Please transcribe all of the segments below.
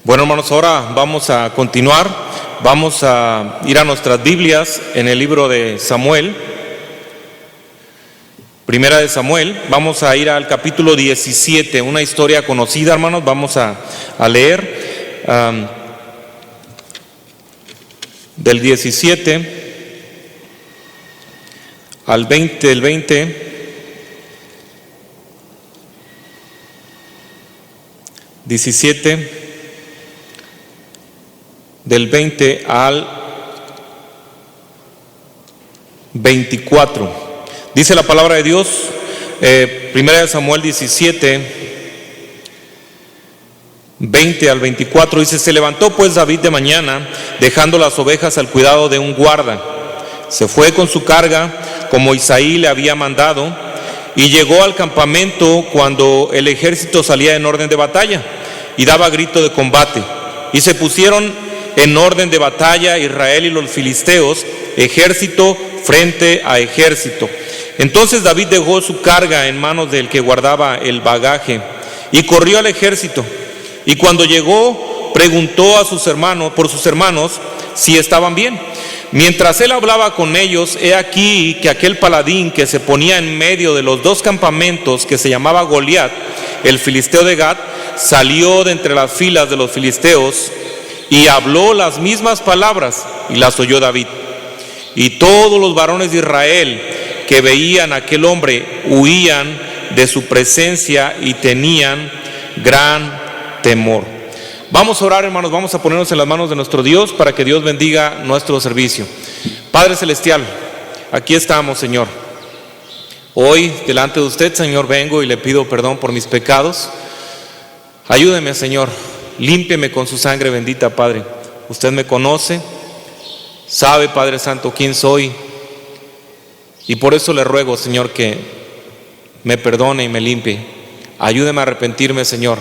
Bueno, hermanos, ahora vamos a continuar. Vamos a ir a nuestras Biblias en el libro de Samuel. Primera de Samuel. Vamos a ir al capítulo 17, una historia conocida, hermanos. Vamos a leer del 17 al 20, del 20. 17 del 20 al 24. Dice la palabra de Dios, primera de Samuel 17, 20 al 24, dice: se levantó pues David de mañana, dejando las ovejas al cuidado de un guarda. Se fue con su carga, como Isaí le había mandado, y llegó al campamento cuando el ejército salía en orden de batalla y daba grito de combate. Y se pusieron en orden de batalla Israel y los filisteos, ejército frente a ejército. Entonces David dejó su carga en manos del que guardaba el bagaje y corrió al ejército. Y cuando llegó, preguntó a sus hermanos, por sus hermanos, si estaban bien. Mientras él hablaba con ellos, he aquí que aquel paladín que se ponía en medio de los dos campamentos, que se llamaba Goliat, el filisteo de Gat, salió de entre las filas de los filisteos y habló las mismas palabras, y las oyó David. Y todos los varones de Israel que veían a aquel hombre huían de su presencia y tenían gran temor. Vamos a orar, hermanos, vamos a ponernos en las manos de nuestro Dios para que Dios bendiga nuestro servicio. Padre Celestial, aquí estamos, Señor. Hoy, delante de usted, Señor, vengo y le pido perdón por mis pecados. Ayúdeme, Señor, límpieme con su sangre bendita, Padre. Usted me conoce, sabe, Padre Santo, quién soy, y por eso le ruego, Señor, que me perdone y me limpie. Ayúdeme a arrepentirme, Señor,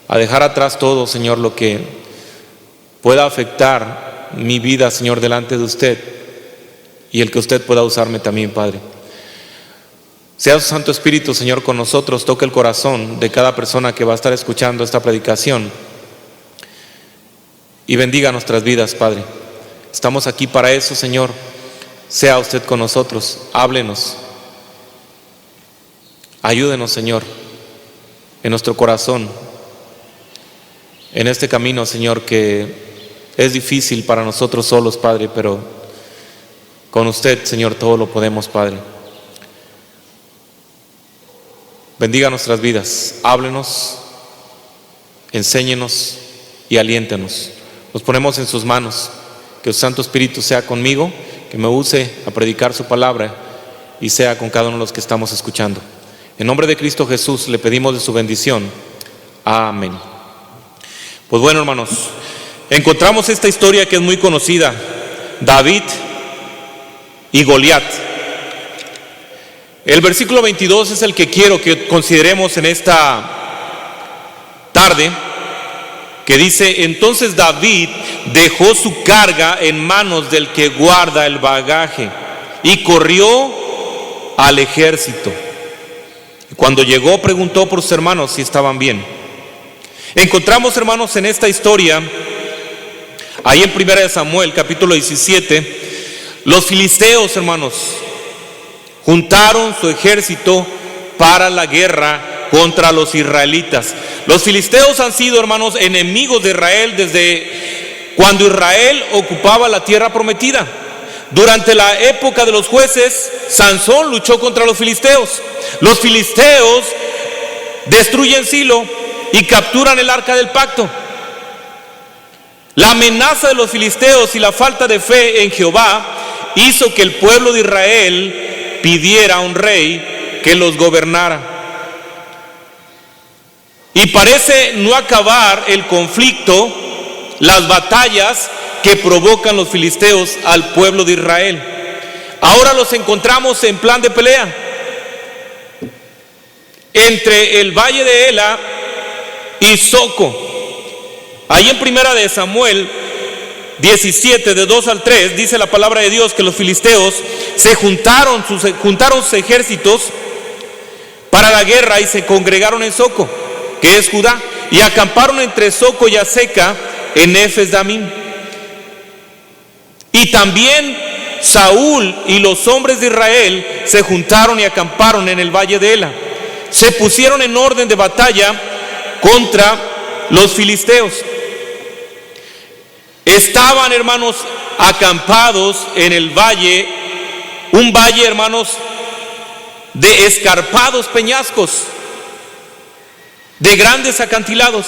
a dejar atrás todo, Señor, lo que pueda afectar mi vida, Señor, delante de usted, y el que usted pueda usarme también, Padre. Sea su Santo Espíritu, Señor, con nosotros. Toque el corazón de cada persona que va a estar escuchando esta predicación y bendiga nuestras vidas, Padre. Estamos aquí para eso, Señor. Sea usted con nosotros, háblenos, ayúdenos, Señor, en nuestro corazón, en este camino, Señor, que es difícil para nosotros solos, Padre, pero con usted, Señor, todo lo podemos, Padre. Bendiga nuestras vidas, háblenos, enséñenos y aliéntenos. Nos ponemos en sus manos. Que su Santo Espíritu sea conmigo, que me use a predicar su palabra y sea con cada uno de los que estamos escuchando. En nombre de Cristo Jesús le pedimos de su bendición. Amén. Pues bueno, hermanos, encontramos esta historia que es muy conocida: David y Goliat. El versículo 22 es el que quiero que consideremos en esta tarde, que dice: entonces David dejó su carga en manos del que guarda el bagaje y corrió al ejército. Y cuando llegó, preguntó por sus hermanos si estaban bien. Encontramos, hermanos, en esta historia, ahí en Primera de Samuel, capítulo 17, los filisteos, hermanos, juntaron su ejército para la guerra contra los israelitas. Los filisteos han sido, hermanos, enemigos de Israel desde cuando Israel ocupaba la tierra prometida. Durante la época de los jueces, Sansón luchó contra los filisteos. Los filisteos destruyen Silo y capturan el arca del pacto. La amenaza de los filisteos y la falta de fe en Jehová hizo que el pueblo de Israel pidiera a un rey que los gobernara. Y parece no acabar el conflicto, las batallas que provocan los filisteos al pueblo de Israel. Ahora los encontramos en plan de pelea entre el valle de Ela y Soco. Ahí en Primera de Samuel 17, de 2 al 3, dice la palabra de Dios que los filisteos juntaron sus ejércitos para la guerra y se congregaron en Soco, que es Judá. y acamparon entre Soco y Azeca en Efes Damim. Y también Saúl y los hombres de Israel se juntaron y acamparon en el valle de Ela. Se pusieron en orden de batalla contra los filisteos. Estaban, hermanos, acampados en el valle, un valle, hermanos, de escarpados peñascos, de grandes acantilados.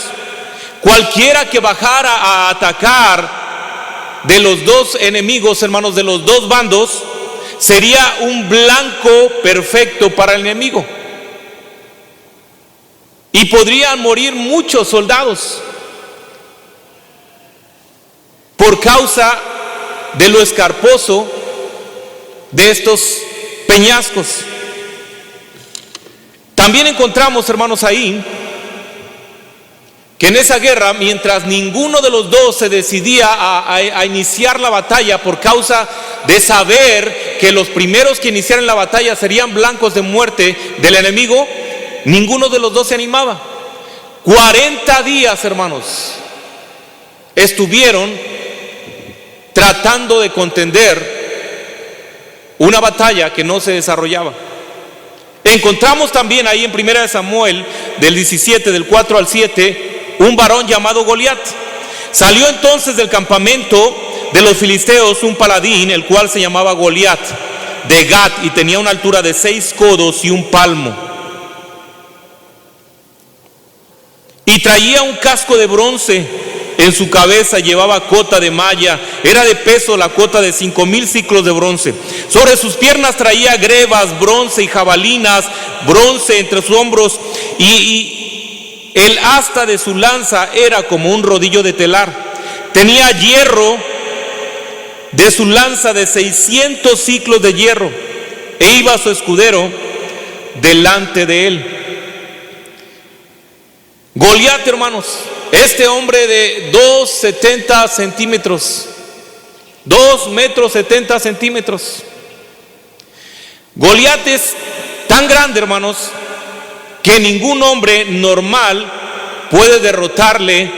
Cualquiera que bajara a atacar de los dos enemigos, hermanos, de los dos bandos, sería un blanco perfecto para el enemigo. Y podrían morir muchos soldados por causa de lo escarposo de estos peñascos. También encontramos, hermanos, ahí que en esa guerra, mientras ninguno de los dos se decidía a iniciar la batalla por causa de saber que los primeros que iniciaran la batalla serían blancos de muerte del enemigo, ninguno de los dos se animaba. 40 días, hermanos, estuvieron tratando de contender una batalla que no se desarrollaba. Encontramos también ahí en 1 Samuel del 17, del 4 al 7, un varón llamado Goliat. Salió entonces del campamento de los filisteos un paladín, el cual se llamaba Goliat, de Gat, y tenía una altura de 6 codos y un palmo. Y traía un casco de bronce en su cabeza, llevaba cota de malla, era de peso la cota de 5,000 ciclos de bronce. Sobre sus piernas traía grebas, bronce y jabalinas, bronce entre sus hombros, y el asta de su lanza era como un rodillo de telar. Tenía hierro de su lanza de 600 ciclos de hierro, e iba su escudero delante de él. Goliat, hermanos, este hombre de 2,70 centímetros, 2 metros 70 centímetros. Goliat es tan grande, hermanos, que ningún hombre normal puede derrotarle,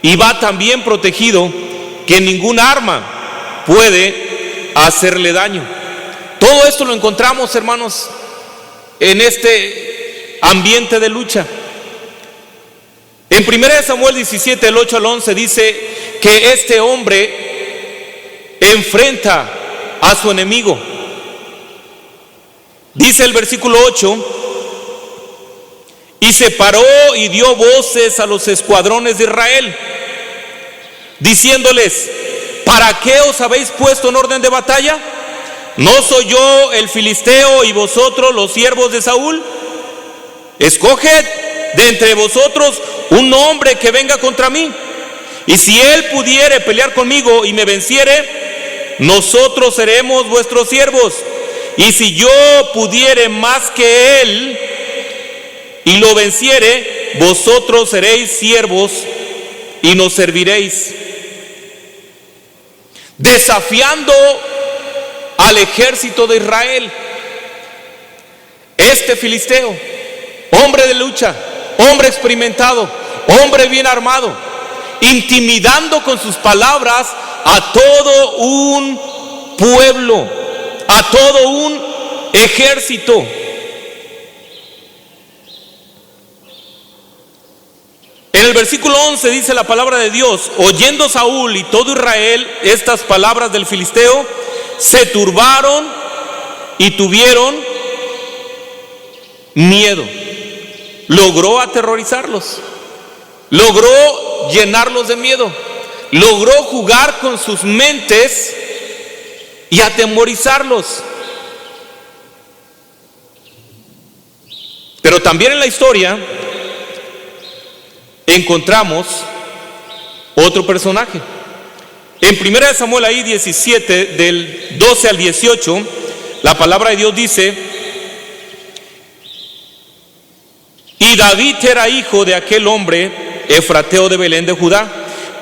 y va tan bien protegido que ningún arma puede hacerle daño. Todo esto lo encontramos, hermanos, en este ambiente de lucha. En 1 Samuel 17, del 8 al 11, dice que este hombre enfrenta a su enemigo. Dice el versículo 8: y se paró y dio voces a los escuadrones de Israel, diciéndoles: ¿para qué os habéis puesto en orden de batalla? ¿No soy yo el filisteo y vosotros los siervos de Saúl? Escoged de entre vosotros un hombre que venga contra mí, y si él pudiere pelear conmigo y me venciere, nosotros seremos vuestros siervos. Y si yo pudiere más que él y lo venciere, vosotros seréis siervos y nos serviréis. Desafiando al ejército de Israel, este filisteo, hombre de lucha, hombre experimentado, hombre bien armado, intimidando con sus palabras a todo un pueblo, a todo un ejército. En el versículo 11 dice la palabra de Dios: oyendo Saúl y todo Israel estas palabras del filisteo, se turbaron y tuvieron miedo. Logró aterrorizarlos, logró llenarlos de miedo, logró jugar con sus mentes y atemorizarlos. Pero también en la historia encontramos otro personaje. En 1 Samuel ahí 17, del 12 al 18, la palabra de Dios dice: y David era hijo de aquel hombre efrateo de Belén de Judá,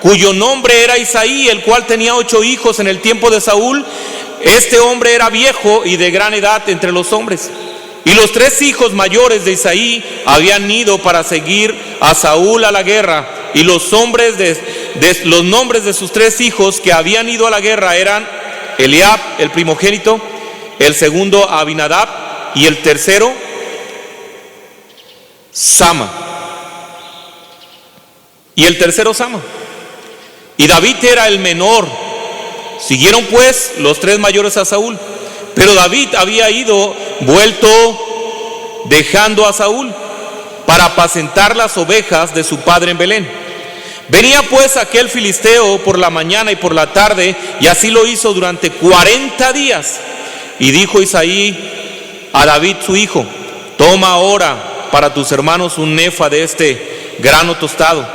cuyo nombre era Isaí, el cual tenía 8 hijos en el tiempo de Saúl. Este hombre era viejo y de gran edad entre los hombres. Y los 3 hijos mayores de Isaí habían ido para seguir a Saúl a la guerra. Y los nombres de sus 3 hijos que habían ido a la guerra eran Eliab, el primogénito, el segundo Abinadab y el tercero Sama. Y David era el menor. Siguieron pues los 3 mayores a Saúl. Pero David había vuelto dejando a Saúl para apacentar las ovejas de su padre en Belén. Venía pues aquel filisteo por la mañana y por la tarde, y así lo hizo durante 40 días. Y dijo Isaí a David su hijo: toma ahora para tus hermanos un efa de este grano tostado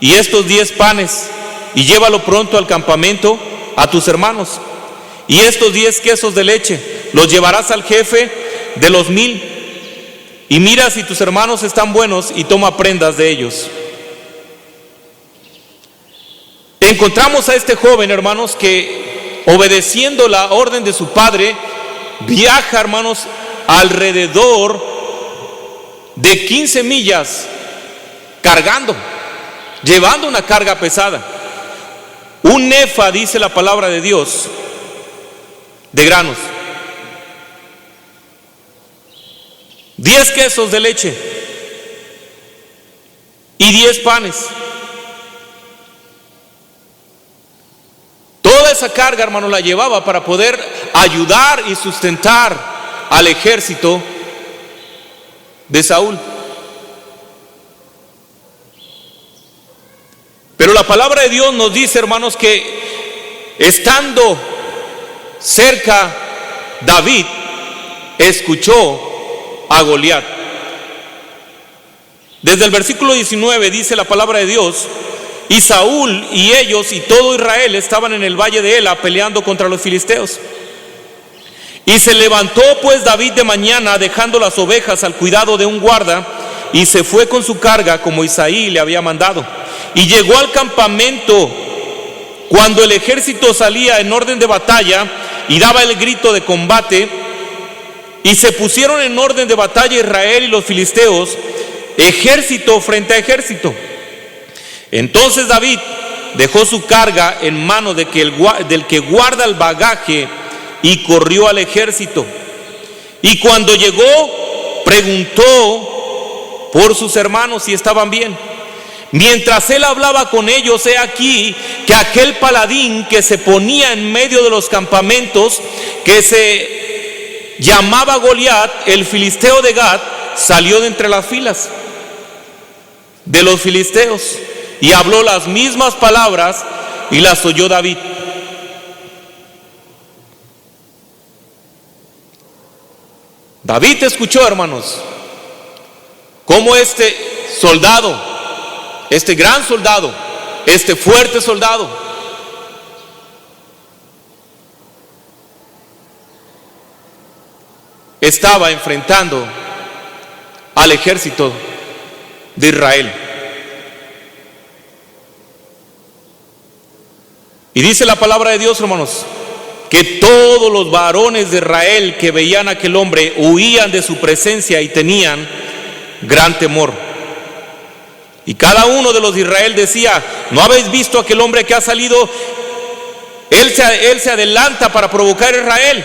y estos 10 panes, y llévalo pronto al campamento a tus hermanos. Y estos 10 quesos de leche los llevarás al jefe de los 1000, y mira si tus hermanos están buenos, y toma prendas de ellos. Encontramos a este joven, hermanos, que obedeciendo la orden de su padre, viaja, hermanos, alrededor de 15 millas llevando una carga pesada. Un efa, dice la palabra de Dios, de granos, 10 quesos de leche y 10 panes. Toda esa carga, hermano, la llevaba para poder ayudar y sustentar al ejército de Saúl. Pero la palabra de Dios nos dice, hermanos, que estando cerca, David escuchó a Goliat. Desde el versículo 19 dice la palabra de Dios: y Saúl y ellos y todo Israel estaban en el valle de Ela peleando contra los filisteos. Y se levantó pues David de mañana, dejando las ovejas al cuidado de un guarda, y se fue con su carga como Isaí le había mandado. Y llegó al campamento cuando el ejército salía en orden de batalla y daba el grito de combate, y se pusieron en orden de batalla Israel y los filisteos, ejército frente a ejército. Entonces David dejó su carga en manos del que guarda el bagaje y corrió al ejército. Y cuando llegó, preguntó por sus hermanos si estaban bien. Mientras él hablaba con ellos, he aquí que aquel paladín que se ponía en medio de los campamentos, que se llamaba Goliat, el filisteo de Gat, salió de entre las filas de los filisteos y habló las mismas palabras, y las oyó David. David escuchó, hermanos, cómo este soldado, este gran soldado, este fuerte soldado, estaba enfrentando al ejército de Israel. Y dice la palabra de Dios, hermanos, que todos los varones de Israel que veían a aquel hombre huían de su presencia y tenían gran temor. Y cada uno de los de Israel decía: ¿no habéis visto a aquel hombre que ha salido? Él se adelanta para provocar a Israel.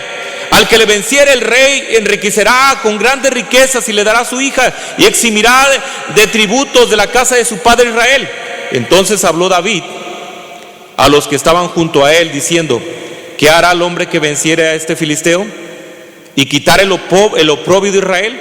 Al que le venciere el rey enriquecerá con grandes riquezas y le dará a su hija y eximirá de tributos de la casa de su padre Israel. Entonces habló David a los que estaban junto a él diciendo: ¿qué hará el hombre que venciere a este filisteo y quitare el oprobio de Israel?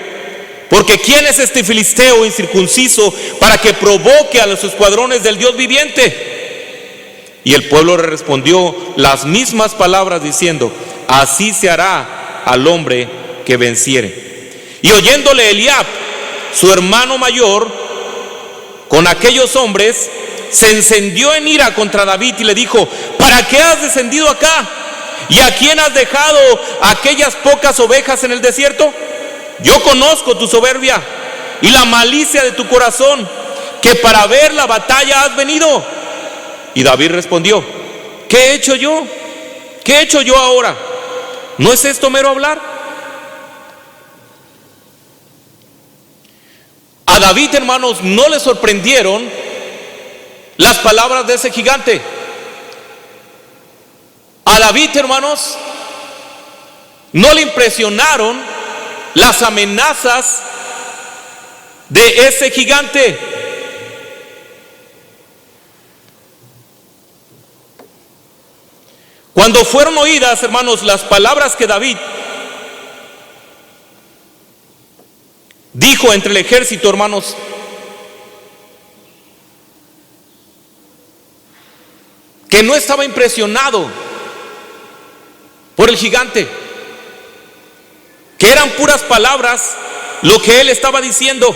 Porque ¿quién es este filisteo incircunciso para que provoque a los escuadrones del Dios viviente? Y el pueblo le respondió las mismas palabras diciendo: así se hará al hombre que venciere. Y oyéndole Eliab, su hermano mayor, con aquellos hombres, se encendió en ira contra David y le dijo: ¿para qué has descendido acá? ¿Y a quién has dejado aquellas pocas ovejas en el desierto? Yo conozco tu soberbia y la malicia de tu corazón, que para ver la batalla has venido. Y David respondió: ¿qué he hecho yo? ¿Qué he hecho yo ahora? ¿No es esto mero hablar? A David, hermanos, no le sorprendieron las palabras de ese gigante. A David, hermanos, no le impresionaron las amenazas de ese gigante. Cuando fueron oídas, hermanos, las palabras que David dijo entre el ejército, hermanos, que no estaba impresionado por el gigante, que eran puras palabras lo que él estaba diciendo.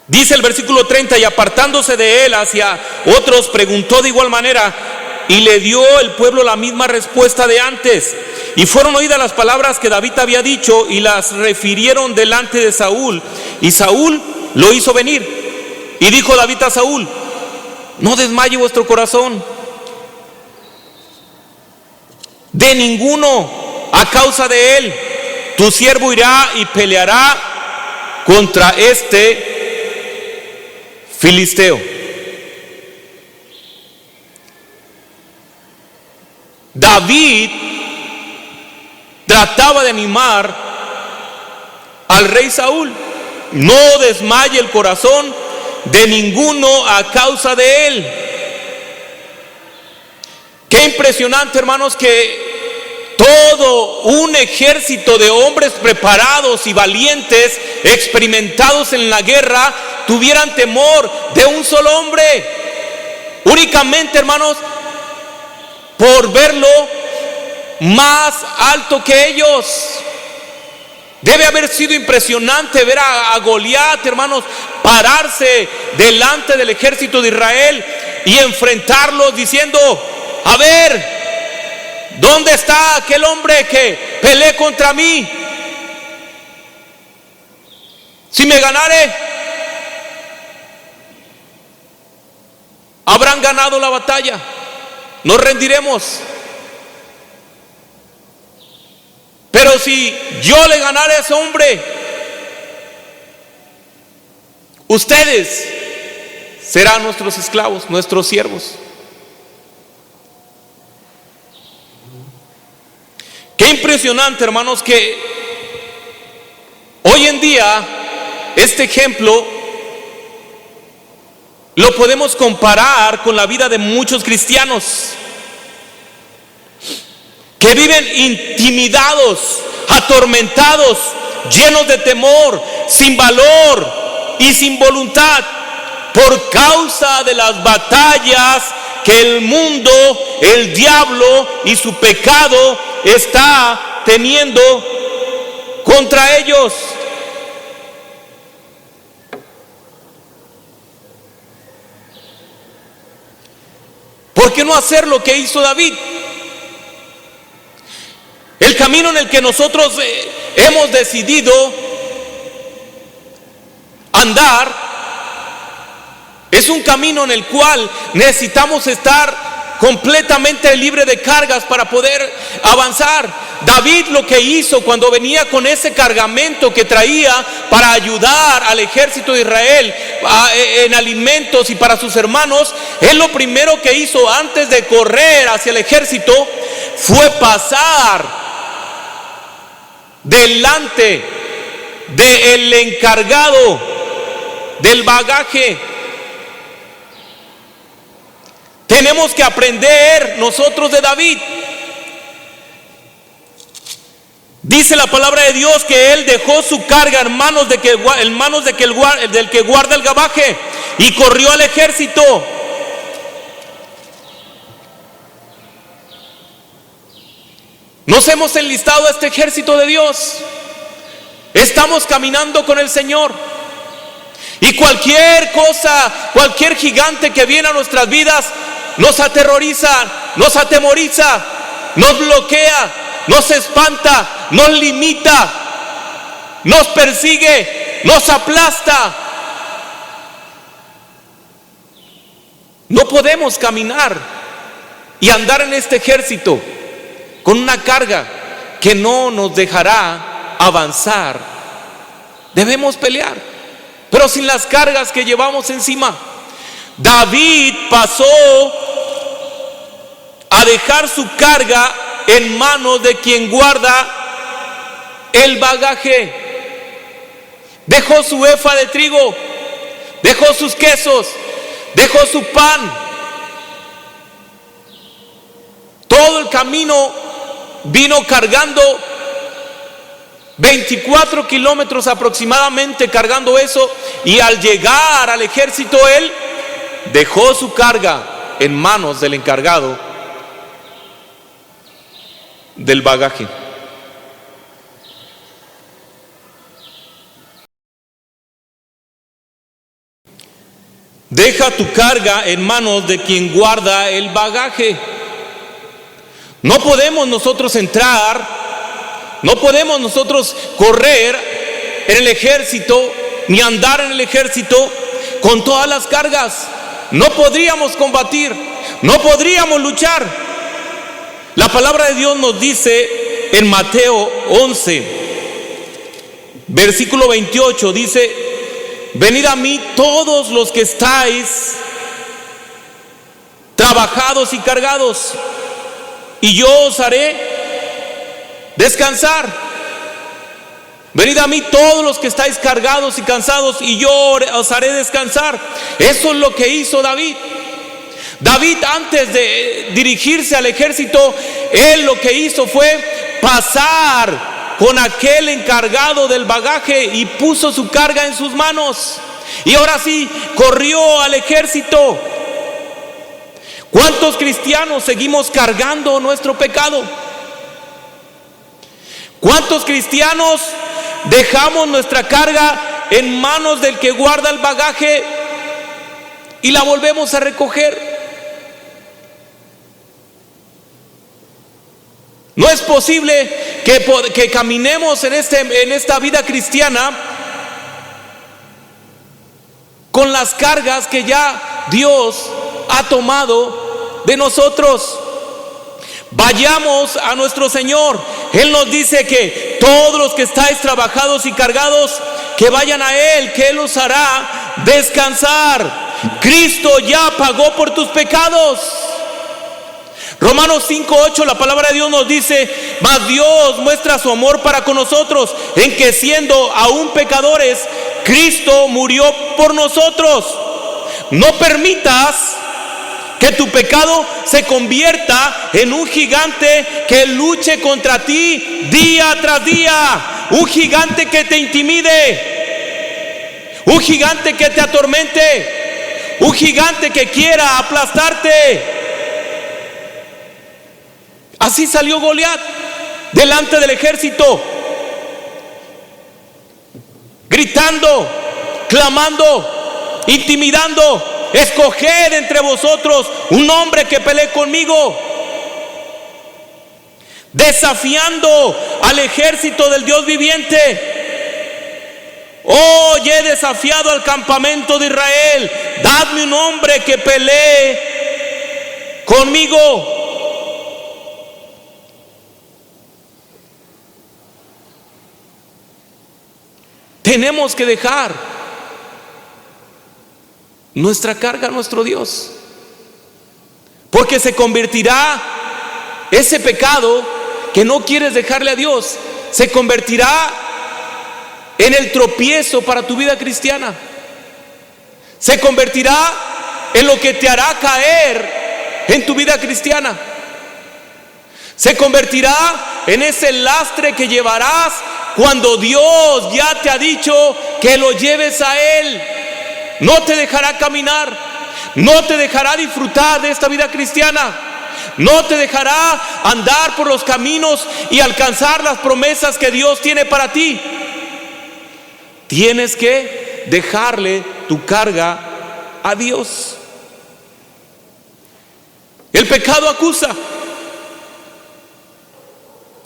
Dice el versículo 30, y apartándose de él hacia otros, preguntó de igual manera, y le dio el pueblo la misma respuesta de antes. Y fueron oídas las palabras que David había dicho, y las refirieron delante de Saúl. Y Saúl lo hizo venir. Y dijo David a Saúl, no desmaye vuestro corazón de ninguno a causa de él. Tu siervo irá y peleará contra este filisteo. David trataba de animar al rey Saúl. No desmaye el corazón de ninguno a causa de él. Qué impresionante, hermanos, que todo un ejército de hombres preparados y valientes, experimentados en la guerra, tuvieran temor de un solo hombre. Únicamente, hermanos, por verlo más alto que ellos. Debe haber sido impresionante ver a Goliat, hermanos, pararse delante del ejército de Israel y enfrentarlos diciendo, a ver, ¿dónde está aquel hombre que pelee contra mí? Si me ganare, habrán ganado la batalla, nos rendiremos. Pero si yo le ganara a ese hombre, ustedes serán nuestros esclavos, nuestros siervos. Qué impresionante, hermanos, que hoy en día este ejemplo lo podemos comparar con la vida de muchos cristianos que viven intimidados, atormentados, llenos de temor, sin valor y sin voluntad, por causa de las batallas que el mundo, el diablo y su pecado está teniendo contra ellos. ¿Por qué no hacer lo que hizo David? El camino en el que nosotros hemos decidido andar es un camino en el cual necesitamos estar completamente libre de cargas para poder avanzar. David lo que hizo cuando venía con ese cargamento que traía para ayudar al ejército de Israel en alimentos y para sus hermanos, él lo primero que hizo antes de correr hacia el ejército fue pasar delante del encargado del bagaje. Tenemos que aprender nosotros de David. Dice la palabra de Dios que él dejó su carga en manos del que guarda el bagaje y corrió al ejército. Nos hemos enlistado a este ejército de Dios. Estamos caminando con el Señor. Y cualquier cosa, cualquier gigante que viene a nuestras vidas, nos aterroriza, nos atemoriza, nos bloquea, nos espanta, nos limita, nos persigue, nos aplasta. No podemos caminar y andar en este ejército con una carga que no nos dejará avanzar, debemos pelear, pero sin las cargas que llevamos encima. David pasó a dejar su carga en manos de quien guarda el bagaje. Dejó su efa de trigo, dejó sus quesos, dejó su pan. Todo el camino vino cargando 24 kilómetros aproximadamente, cargando eso, y al llegar al ejército él dejó su carga en manos del encargado del bagaje. Deja tu carga en manos de quien guarda el bagaje. No podemos nosotros entrar, no podemos nosotros correr en el ejército, ni andar en el ejército con todas las cargas. No podríamos combatir, no podríamos luchar. La palabra de Dios nos dice en Mateo 11, versículo 28, dice: venid a mí todos los que estáis trabajados y cargados, y yo os haré descansar. Venid a mí todos los que estáis cargados y cansados, y yo os haré descansar. Eso es lo que hizo David. David, antes de dirigirse al ejército, él lo que hizo fue pasar con aquel encargado del bagaje y puso su carga en sus manos. Y ahora sí, corrió al ejército. ¿Cuántos cristianos seguimos cargando nuestro pecado? ¿Cuántos cristianos dejamos nuestra carga en manos del que guarda el bagaje y la volvemos a recoger? No es posible que caminemos en esta vida cristiana con las cargas que ya Dios ha tomado de nosotros. Vayamos a nuestro Señor. Él nos dice que todos los que estáis trabajados y cargados, que vayan a Él, que Él los hará descansar. Cristo ya pagó por tus pecados. Romanos 5:8, la palabra de Dios nos dice: mas Dios muestra su amor para con nosotros, en que siendo aún pecadores, Cristo murió por nosotros. No permitas que tu pecado se convierta en un gigante que luche contra ti día tras día. Un gigante que te intimide, un gigante que te atormente, un gigante que quiera aplastarte. Así salió Goliat delante del ejército, gritando, clamando, intimidando: escoged entre vosotros un hombre que pelee conmigo. Desafiando al ejército del Dios viviente. Hoy he desafiado al campamento de Israel: dadme un hombre que pelee conmigo. Tenemos que dejar nuestra carga a nuestro Dios, porque se convertirá ese pecado que no quieres dejarle a Dios, se convertirá en el tropiezo para tu vida cristiana. Se convertirá en lo que te hará caer en tu vida cristiana. Se convertirá en ese lastre que llevarás cuando Dios ya te ha dicho que lo lleves a Él. No te dejará caminar, no te dejará disfrutar de esta vida cristiana, no te dejará andar por los caminos y alcanzar las promesas que Dios tiene para ti. Tienes que dejarle tu carga a Dios. El pecado acusa,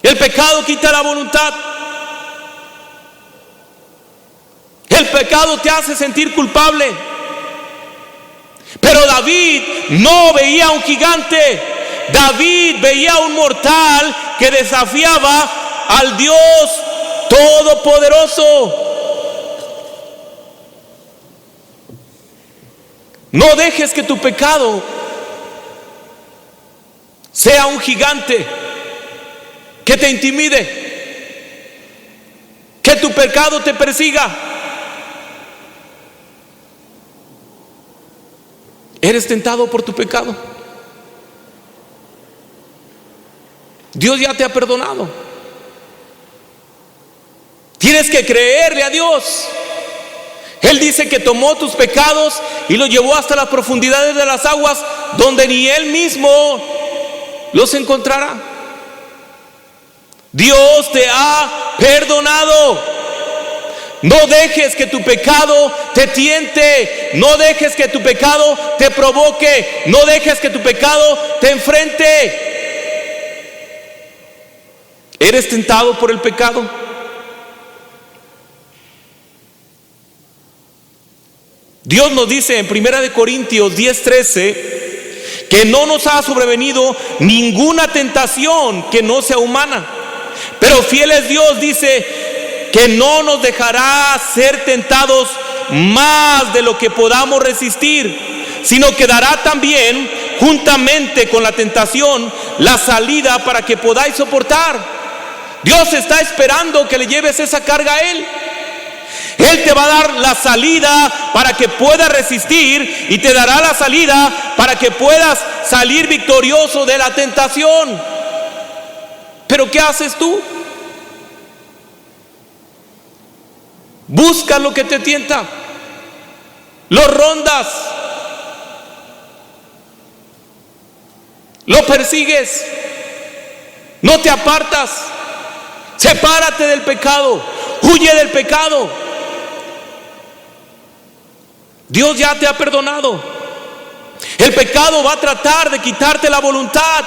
el pecado quita la voluntad. El pecado te hace sentir culpable. Pero David no veía un gigante. David veía un mortal que desafiaba al Dios todopoderoso. No dejes que tu pecado sea un gigante que te intimide, que tu pecado te persiga. ¿Eres tentado por tu pecado? Dios ya te ha perdonado. Tienes que creerle a Dios. Él dice que tomó tus pecados y los llevó hasta las profundidades de las aguas, donde ni Él mismo los encontrará. Dios te ha perdonado. No dejes que tu pecado te tiente. No dejes que tu pecado te provoque. No dejes que tu pecado te enfrente. ¿Eres tentado por el pecado? Dios nos dice en 1 Corintios 10:13 que no nos ha sobrevenido ninguna tentación que no sea humana, pero fiel es Dios, dice, que no nos dejará ser tentados más de lo que podamos resistir, sino que dará también juntamente con la tentación la salida para que podáis soportar. Dios está esperando que le lleves esa carga a Él. Él te va a dar la salida para que puedas resistir, y te dará la salida para que puedas salir victorioso de la tentación. Pero ¿qué haces tú? Buscas lo que te tienta, lo rondas, lo persigues, no te apartas. Sepárate del pecado, huye del pecado. Dios ya te ha perdonado. El pecado va a tratar de quitarte la voluntad.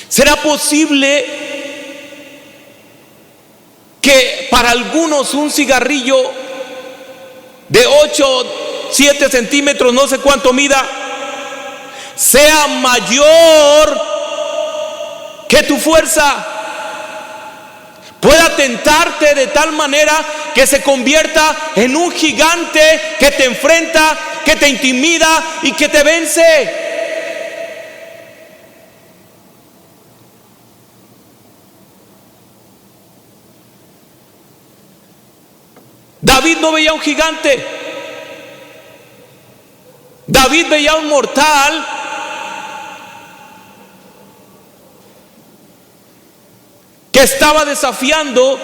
¿Será posible que para algunos un cigarrillo de 8, 7 centímetros, no sé cuánto mida, sea mayor que tu fuerza? Pueda tentarte de tal manera que se convierta en un gigante que te enfrenta, que te intimida y que te vence. David no veía un gigante. David veía un mortal que estaba desafiando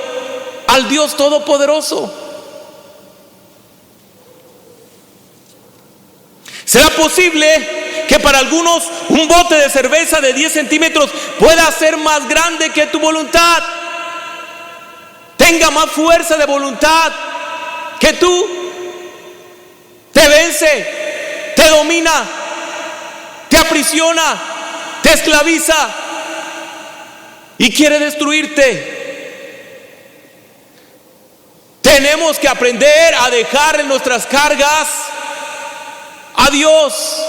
al Dios Todopoderoso. ¿Será posible que para algunos un bote de cerveza de 10 centímetros pueda ser más grande que tu voluntad? Tenga más fuerza de voluntad que tú. Te vence, te domina, te aprisiona, te esclaviza y quiere destruirte. Tenemos que aprender a dejarle nuestras cargas a Dios.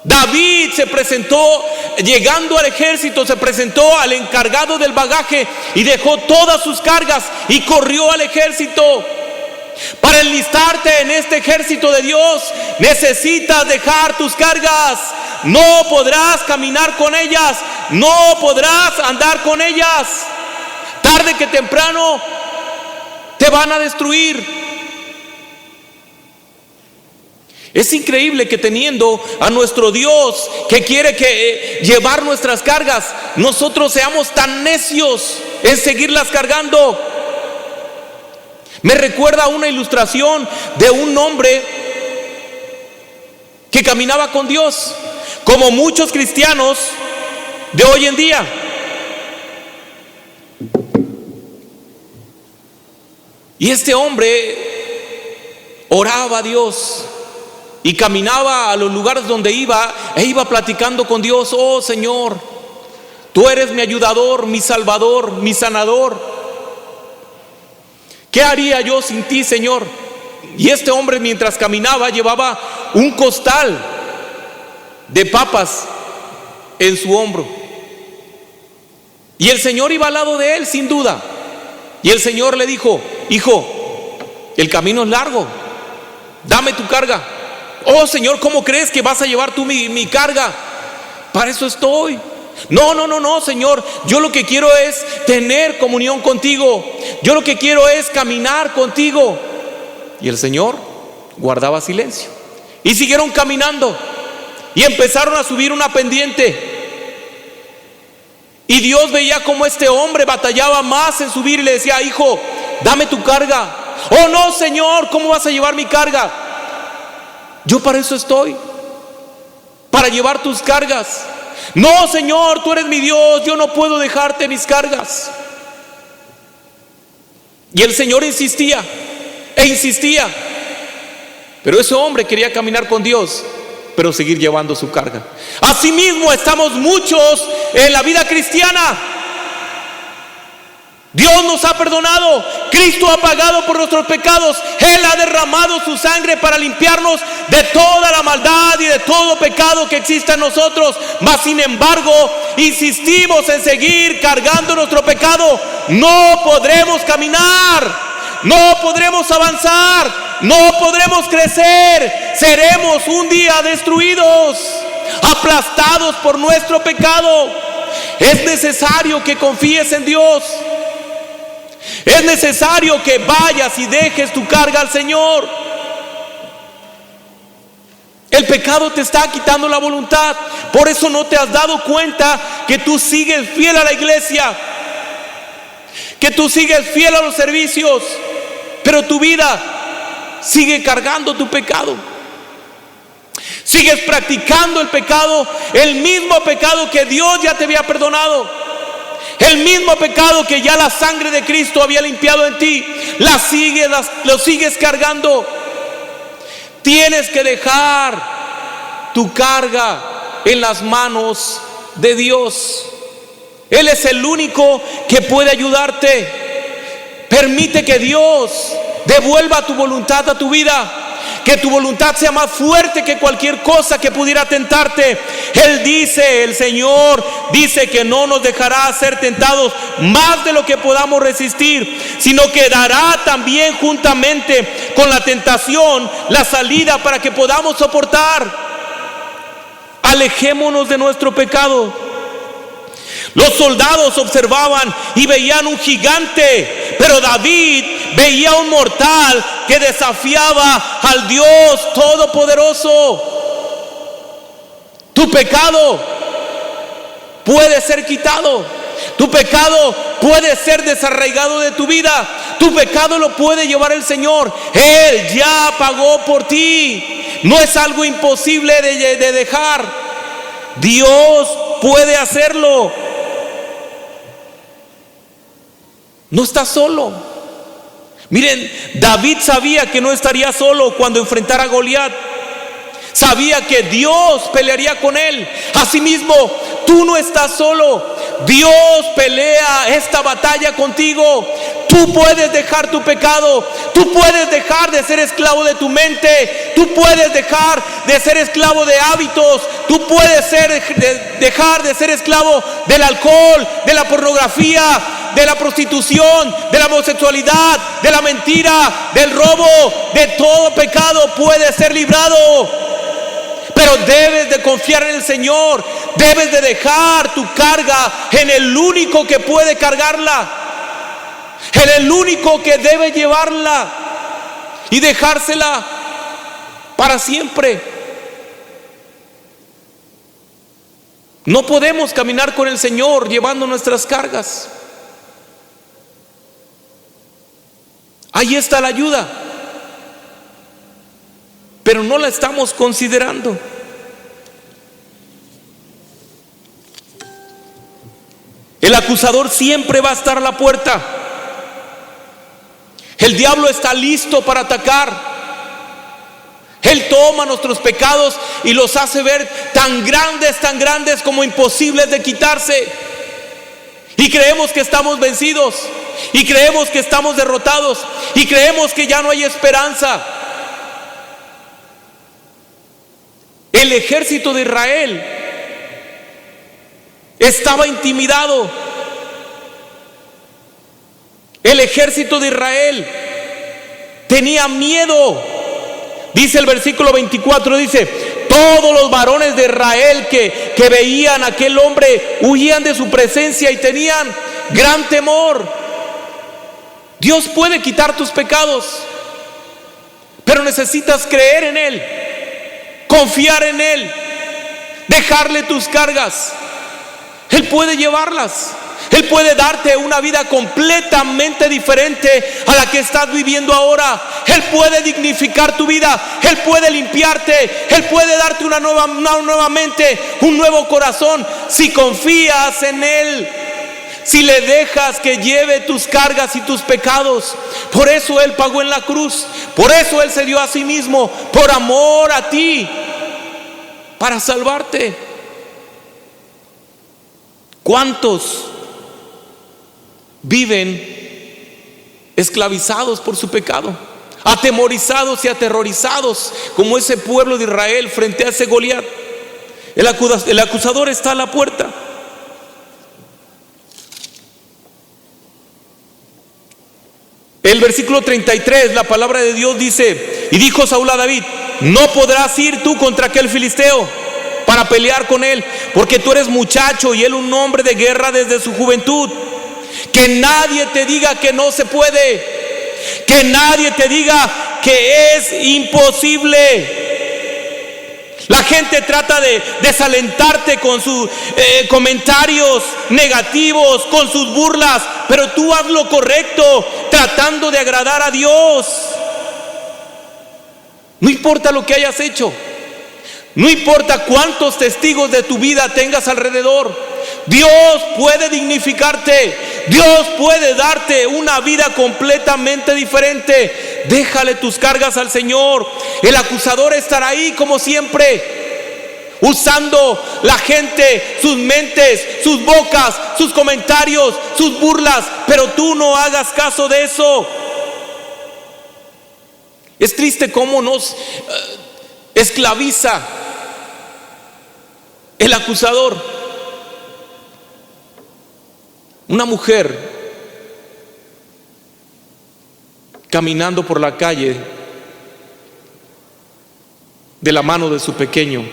David se presentó, llegando al ejército, se presentó al encargado del bagaje y dejó todas sus cargas y corrió al ejército. Para enlistarte en este ejército de Dios, necesitas dejar tus cargas. No podrás caminar con ellas, no podrás andar con ellas. Tarde que temprano te van a destruir. Es increíble que teniendo a nuestro Dios que quiere llevar nuestras cargas, nosotros seamos tan necios en seguirlas cargando. Me recuerda una ilustración de un hombre que caminaba con Dios, como muchos cristianos de hoy en día. Y este hombre oraba a Dios y caminaba a los lugares donde iba e iba platicando con Dios. Oh Señor, tú eres mi ayudador, mi salvador, mi sanador. ¿Qué haría yo sin ti, Señor? Y este hombre, mientras caminaba, llevaba un costal de papas en su hombro. Y el Señor iba al lado de él, sin duda. Y el Señor le dijo: hijo, el camino es largo, dame tu carga. Oh Señor, ¿cómo crees que vas a llevar tú mi carga? Para eso estoy. No, Señor, yo lo que quiero es tener comunión contigo. Yo lo que quiero es caminar contigo. Y el Señor guardaba silencio. Y siguieron caminando. Y empezaron a subir una pendiente. Y Dios veía cómo este hombre batallaba más en subir y le decía: hijo, dame tu carga. Oh no, Señor, ¿cómo vas a llevar mi carga? Yo para eso estoy, para llevar tus cargas. No, Señor, tú eres mi Dios, yo no puedo dejarte mis cargas. Y el Señor insistía e insistía. Pero ese hombre quería caminar con Dios, pero seguir llevando su carga. Asimismo estamos muchos en la vida cristiana. Dios nos ha perdonado, Cristo ha pagado por nuestros pecados, Él ha derramado su sangre para limpiarnos de toda la maldad y de todo pecado que exista en nosotros. Mas sin embargo, insistimos en seguir cargando nuestro pecado. No podremos caminar, no podremos avanzar, no podremos crecer. Seremos un día destruidos, aplastados por nuestro pecado. Es necesario que confíes en Dios. Es necesario que vayas y dejes tu carga al Señor. El pecado te está quitando la voluntad. Por eso no te has dado cuenta que tú sigues fiel a la iglesia, que tú sigues fiel a los servicios, pero tu vida sigue cargando tu pecado. Sigues practicando el pecado, el mismo pecado que Dios ya te había perdonado. El mismo pecado que ya la sangre de Cristo había limpiado en ti, lo sigues cargando. Tienes que dejar tu carga en las manos de Dios. Él es el único que puede ayudarte. Permite que Dios devuelva tu voluntad a tu vida. Que tu voluntad sea más fuerte que cualquier cosa que pudiera tentarte. Él dice, el Señor dice que no nos dejará ser tentados más de lo que podamos resistir, sino que dará también juntamente con la tentación la salida para que podamos soportar. Alejémonos de nuestro pecado. Los soldados observaban y veían un gigante, pero David veía un mortal que desafiaba al Dios Todopoderoso. Tu pecado puede ser quitado. Tu pecado puede ser desarraigado de tu vida. Tu pecado lo puede llevar el Señor. Él ya pagó por ti. No es algo imposible de dejar. Dios puede hacerlo. No estás solo. Miren, David sabía que no estaría solo cuando enfrentara a Goliat. Sabía que Dios pelearía con él. Asimismo, tú no estás solo. Dios pelea esta batalla contigo. Tú puedes dejar tu pecado. Tú puedes dejar de ser esclavo de tu mente. Tú puedes dejar de ser esclavo de hábitos. Tú puedes dejar de ser esclavo del alcohol, de la pornografía, de la prostitución, de la homosexualidad, de la mentira, del robo. De todo pecado puedes ser librado. Pero debes de confiar en el Señor. Debes de dejar tu carga en el único que puede cargarla, en el único que debe llevarla y dejársela para siempre. No podemos caminar con el Señor llevando nuestras cargas. Ahí está la ayuda, pero no la estamos considerando. El acusador siempre va a estar a la puerta. El diablo está listo para atacar. Él toma nuestros pecados y los hace ver tan grandes como imposibles de quitarse. Y creemos que estamos vencidos. Y creemos que estamos derrotados. Y creemos que ya no hay esperanza. El ejército de Israel estaba intimidado. El ejército de Israel tenía miedo. Dice el versículo 24, dice: todos los varones de Israel que veían a aquel hombre huían de su presencia y tenían gran temor. Dios puede quitar tus pecados, pero necesitas creer en Él, confiar en Él, dejarle tus cargas. Él puede llevarlas. Él puede darte una vida completamente diferente a la que estás viviendo ahora. Él puede dignificar tu vida. Él puede limpiarte. Él puede darte una nueva mente, un nuevo corazón, si confías en Él, si le dejas que lleve tus cargas y tus pecados. Por eso Él pagó en la cruz. Por eso Él se dio a sí mismo, por amor a ti, para salvarte. ¿Cuántos viven esclavizados por su pecado, atemorizados y aterrorizados como ese pueblo de Israel frente a ese Goliat? El acusador está a la puerta. El versículo 33, la palabra de Dios dice: y dijo Saúl a David: no podrás ir tú contra aquel filisteo para pelear con él, porque tú eres muchacho y él un hombre de guerra desde su juventud. Que nadie te diga que no se puede, que nadie te diga que es imposible. La gente trata de desalentarte con sus comentarios negativos, con sus burlas, pero tú haz lo correcto, tratando de agradar a Dios. No importa lo que hayas hecho, no importa cuántos testigos de tu vida tengas alrededor, Dios puede dignificarte. Dios puede darte una vida completamente diferente. Déjale tus cargas al Señor. El acusador estará ahí como siempre, usando la gente, sus mentes, sus bocas, sus comentarios, sus burlas, pero tú no hagas caso de eso. Es triste cómo nos esclaviza el acusador. Una mujer caminando por la calle de la mano de su pequeño,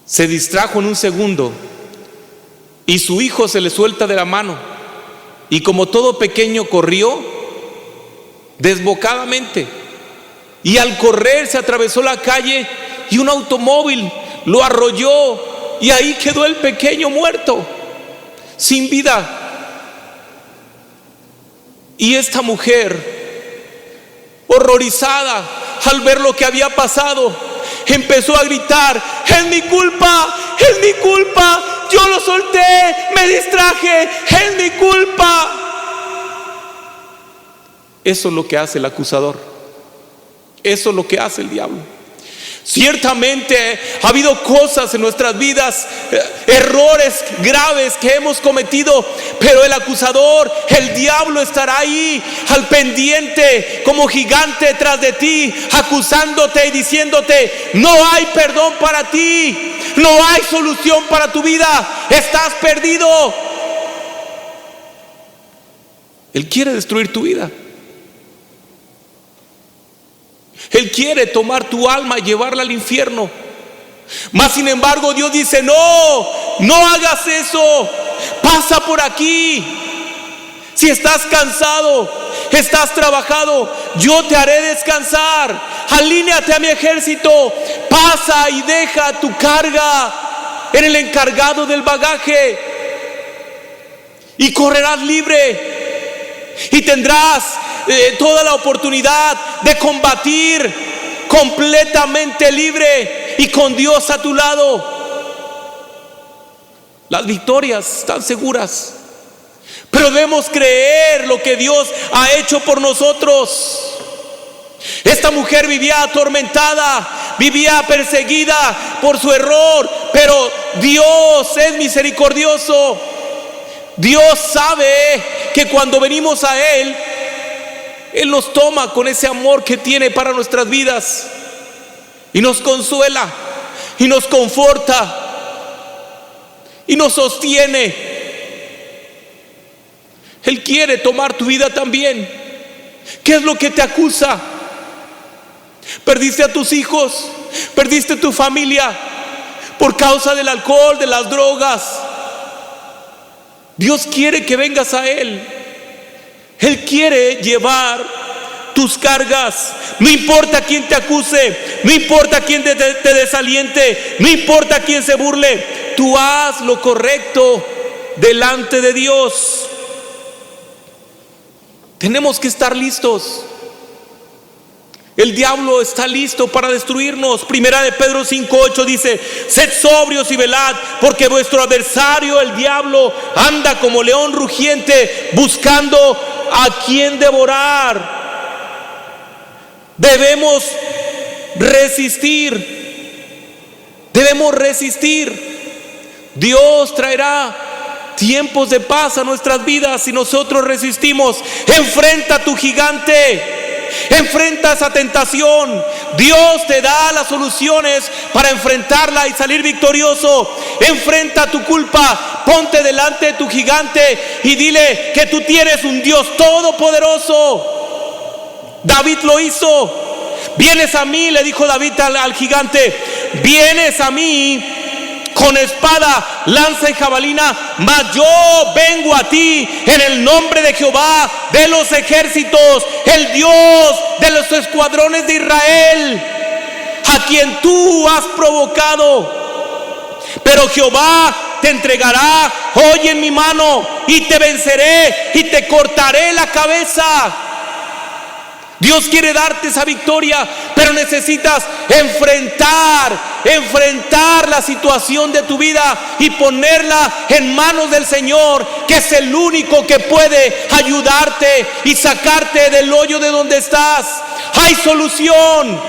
se distrajo en un segundo y su hijo se le suelta de la mano, y como todo pequeño corrió desbocadamente, y al correr se atravesó la calle y un automóvil lo arrolló. Y ahí quedó el pequeño muerto, sin vida. Y esta mujer, horrorizada al ver lo que había pasado, empezó a gritar: es mi culpa, es mi culpa, yo lo solté, me distraje, es mi culpa. Eso es lo que hace el acusador. Eso es lo que hace el diablo. Ciertamente ha habido cosas en nuestras vidas, errores graves que hemos cometido, pero el acusador, el diablo, estará ahí al pendiente como gigante tras de ti, acusándote y diciéndote: no hay perdón para ti, no hay solución para tu vida, estás perdido. Él quiere destruir tu vida. Él quiere tomar tu alma y llevarla al infierno. Mas sin embargo Dios dice: no, no hagas eso. Pasa por aquí. Si estás cansado, estás trabajado, yo te haré descansar. Alíneate a mi ejército. Pasa y deja tu carga en el encargado del bagaje, y correrás libre, y tendrás toda la oportunidad de combatir completamente libre y con Dios a tu lado. Las victorias están seguras, pero debemos creer lo que Dios ha hecho por nosotros. Esta mujer vivía atormentada, vivía perseguida por su error, pero Dios es misericordioso. Dios sabe que cuando venimos a Él, Él nos toma con ese amor que tiene para nuestras vidas, y nos consuela, y nos conforta, y nos sostiene. Él quiere tomar tu vida también. ¿Qué es lo que te acusa? Perdiste a tus hijos, perdiste tu familia por causa del alcohol, de las drogas. Dios quiere que vengas a Él. Él quiere llevar tus cargas. No importa quién te acuse, no importa quién te desaliente, no importa quién se burle. Tú haz lo correcto delante de Dios. Tenemos que estar listos. El diablo está listo para destruirnos. Primera de Pedro 5:8 dice: sed sobrios y velad, porque vuestro adversario el diablo anda como león rugiente, buscando a quien devorar. Debemos resistir. Debemos resistir. Dios traerá tiempos de paz a nuestras vidas si nosotros resistimos. Enfrenta a tu gigante. Enfrenta esa tentación. Dios te da las soluciones para enfrentarla y salir victorioso. Enfrenta tu culpa. Ponte delante de tu gigante y dile que tú tienes un Dios todopoderoso. David lo hizo. Vienes a mí, le dijo David al gigante, vienes a mí con espada, lanza y jabalina, mas yo vengo a ti en el nombre de Jehová de los ejércitos, el Dios de los escuadrones de Israel, a quien tú has provocado. Pero Jehová te entregará hoy en mi mano y te venceré y te cortaré la cabeza. Dios quiere darte esa victoria, pero necesitas enfrentar la situación de tu vida y ponerla en manos del Señor, que es el único que puede ayudarte y sacarte del hoyo de donde estás. Hay solución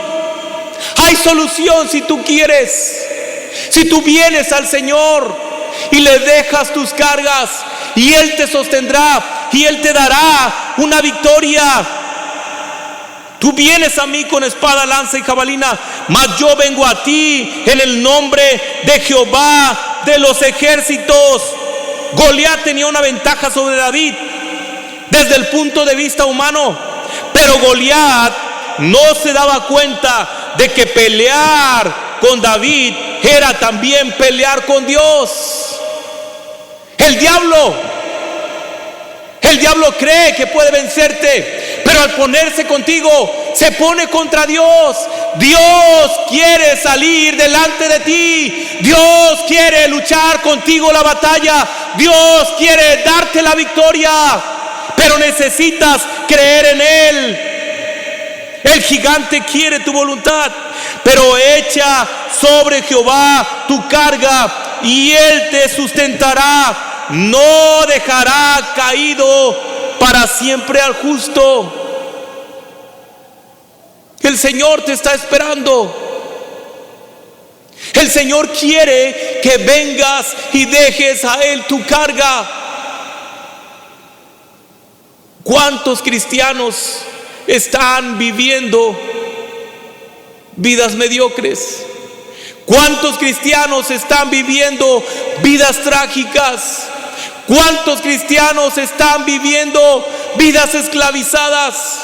si tú quieres. Si tú vienes al Señor y le dejas tus cargas, y Él te sostendrá y Él te dará una victoria. Tú vienes a mí con espada, lanza y jabalina, mas yo vengo a ti en el nombre de Jehová de los ejércitos. Goliat tenía una ventaja sobre David desde el punto de vista humano, pero Goliat no se daba cuenta de que pelear con David era también pelear con Dios. El diablo cree que puede vencerte, pero al ponerse contigo, se pone contra Dios. Dios quiere salir delante de ti. Dios quiere luchar contigo la batalla. Dios quiere darte la victoria, pero necesitas creer en Él. El gigante quiere tu voluntad, pero echa sobre Jehová tu carga y Él te sustentará. No dejará caído para siempre al justo. El Señor te está esperando. El Señor quiere que vengas y dejes a Él tu carga. ¿Cuántos cristianos están viviendo vidas mediocres? ¿Cuántos cristianos están viviendo vidas trágicas? ¿Cuántos cristianos están viviendo vidas esclavizadas?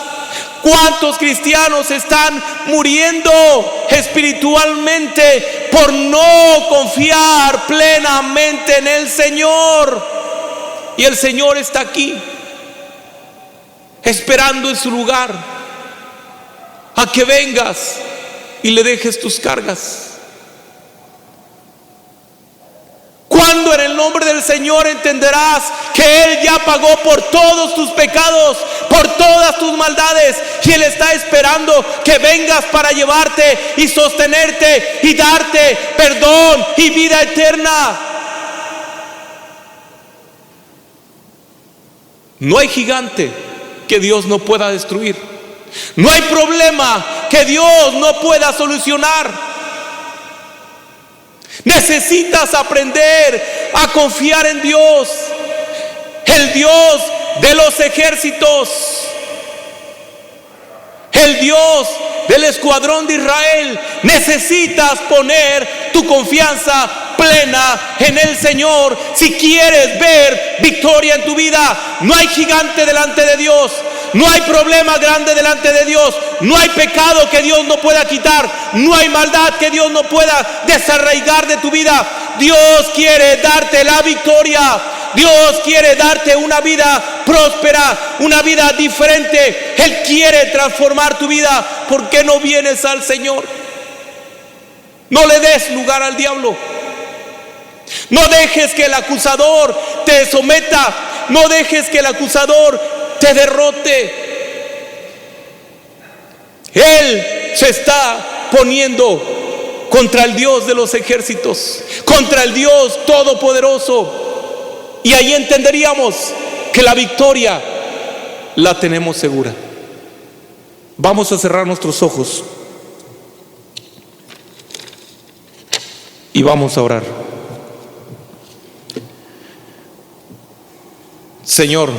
¿Cuántos cristianos están muriendo espiritualmente por no confiar plenamente en el Señor? Y el Señor está aquí, esperando en su lugar a que vengas y le dejes tus cargas. ¿Cuándo en el nombre del Señor entenderás que Él ya pagó por todos tus pecados, por todas tus maldades, y Él está esperando que vengas para llevarte y sostenerte y darte perdón y vida eterna? No hay gigante que Dios no pueda destruir. No hay problema que Dios no pueda solucionar. Necesitas aprender a confiar en Dios, el Dios de los ejércitos, el Dios del escuadrón de Israel, necesitas poner tu confianza plena en el Señor si quieres ver victoria en tu vida. No hay gigante delante de Dios, no hay problema grande delante de Dios, no hay pecado que Dios no pueda quitar, no hay maldad que Dios no pueda desarraigar de tu vida. Dios quiere darte la victoria. Dios quiere darte una vida próspera, una vida diferente. Él quiere transformar tu vida. ¿Por qué no vienes al Señor? No le des lugar al diablo. No dejes que el acusador te someta. No dejes que el acusador te derrote. Él se está poniendo contra el Dios de los ejércitos, contra el Dios todopoderoso. Y ahí entenderíamos que la victoria la tenemos segura. Vamos a cerrar nuestros ojos y vamos a orar. Señor,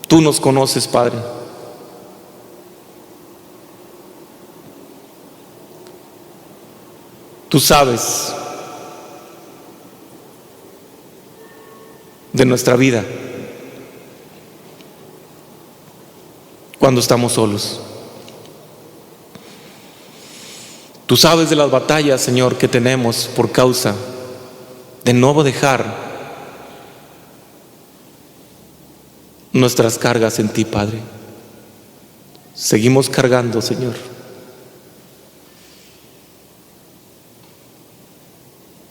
tú nos conoces, Padre. Tú sabes de nuestra vida cuando estamos solos. Tú sabes de las batallas, Señor, que tenemos por causa de no dejar nuestras cargas en ti, Padre. Seguimos cargando, Señor.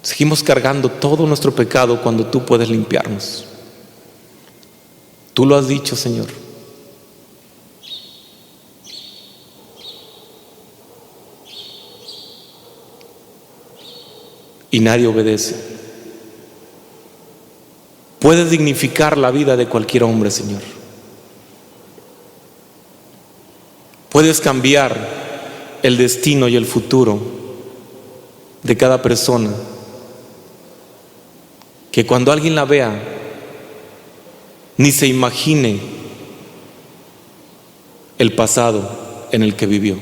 Seguimos cargando todo nuestro pecado cuando tú puedes limpiarnos. Tú lo has dicho, Señor. Y nadie obedece. Puedes dignificar la vida de cualquier hombre, Señor. Puedes cambiar el destino y el futuro de cada persona. Que cuando alguien la vea, ni se imagine el pasado en el que vivió.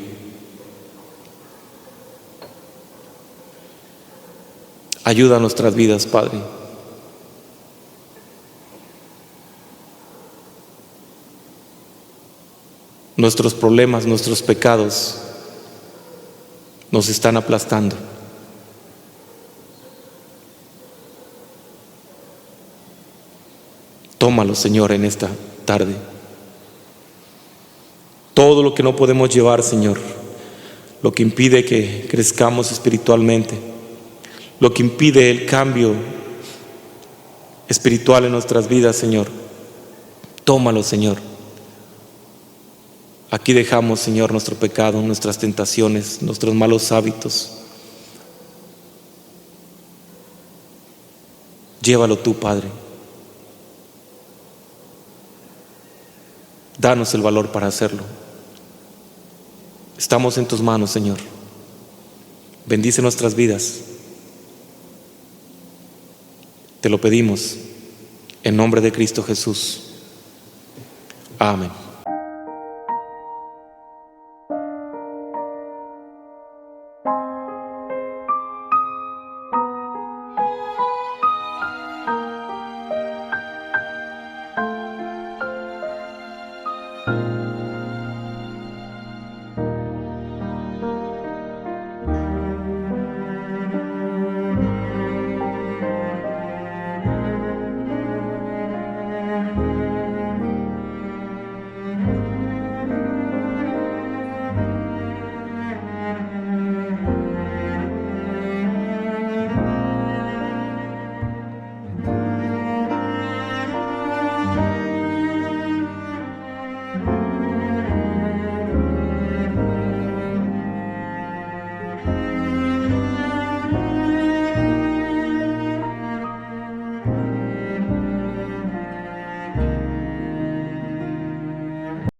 Ayuda a nuestras vidas, Padre. Nuestros problemas, nuestros pecados nos están aplastando. Tómalo, Señor, en esta tarde. Todo lo que no podemos llevar, Señor, lo que impide que crezcamos espiritualmente, lo que impide el cambio espiritual en nuestras vidas, Señor, tómalo, Señor. Aquí dejamos, Señor, nuestro pecado, nuestras tentaciones, nuestros malos hábitos. Llévalo tú, Padre. Danos el valor para hacerlo. Estamos en tus manos, Señor. Bendice nuestras vidas. Te lo pedimos en nombre de Cristo Jesús. Amén.